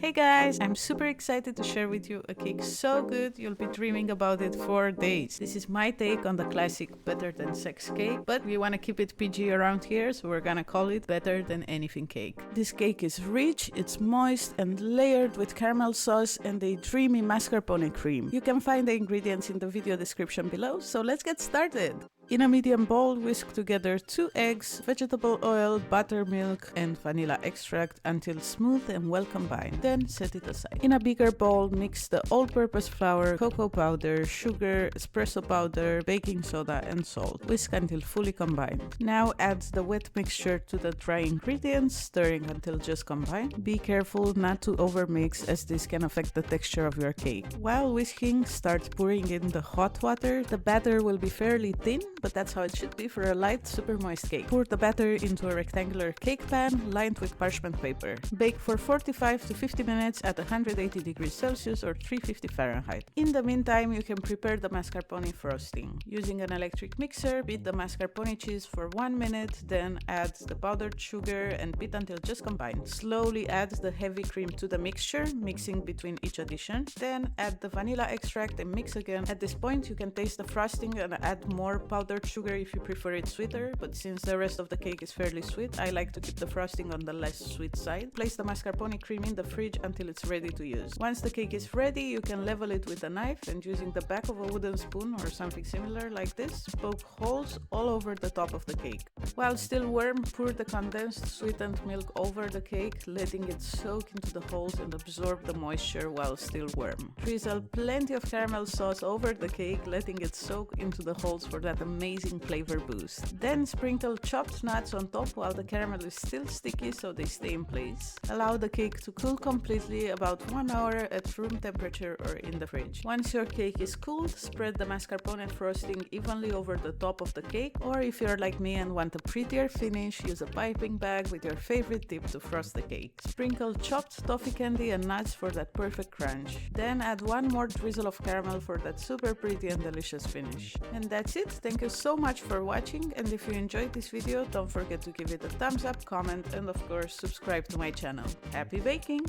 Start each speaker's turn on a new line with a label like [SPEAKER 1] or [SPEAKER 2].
[SPEAKER 1] Hey guys, I'm super excited to share with you a cake so good you'll be dreaming about it for days. This is my take on the classic better than sex cake, but we want to keep it PG around here, so we're gonna call it better than anything cake. This cake is rich, it's moist and layered with caramel sauce and a dreamy mascarpone cream. You can find the ingredients in the video description below, so let's get started. In a medium bowl, whisk together 2 eggs, vegetable oil, buttermilk, and vanilla extract until smooth and well combined. Then set it aside. In a bigger bowl, mix the all-purpose flour, cocoa powder, sugar, espresso powder, baking soda, and salt. Whisk until fully combined. Now add the wet mixture to the dry ingredients, stirring until just combined. Be careful not to overmix, as this can affect the texture of your cake. While whisking, start pouring in the hot water. The batter will be fairly thin, but that's how it should be for a light, super moist cake. Pour the batter into a rectangular cake pan lined with parchment paper. Bake for 45 to 50 minutes at 180 degrees Celsius or 350 Fahrenheit. In the meantime, you can prepare the mascarpone frosting. Using an electric mixer, beat the mascarpone cheese for 1 minute, then add the powdered sugar and beat until just combined. Slowly add the heavy cream to the mixture, mixing between each addition. Then add the vanilla extract and mix again. At this point, you can taste the frosting and add more powdered sugar if you prefer it sweeter, but since the rest of the cake is fairly sweet, I like to keep the frosting on the less sweet side. Place the mascarpone cream in the fridge until it's ready to use. Once the cake is ready, you can level it with a knife and using the back of a wooden spoon or something similar like this, poke holes all over the top of the cake. While still warm, pour the condensed sweetened milk over the cake, letting it soak into the holes and absorb the moisture while still warm. Drizzle plenty of caramel sauce over the cake, letting it soak into the holes for that amazing flavor boost. Then sprinkle chopped nuts on top while the caramel is still sticky so they stay in place. Allow the cake to cool completely, about 1 hour at room temperature or in the fridge. Once your cake is cooled, spread the mascarpone frosting evenly over the top of the cake, or if you're like me and want a prettier finish, use a piping bag with your favorite dip to frost the cake. Sprinkle chopped toffee candy and nuts for that perfect crunch. Then add 1 more drizzle of caramel for that super pretty and delicious finish. And that's it. Thank you so much for watching, and if you enjoyed this video, don't forget to give it a thumbs up, comment, and of course subscribe to my channel. Happy baking!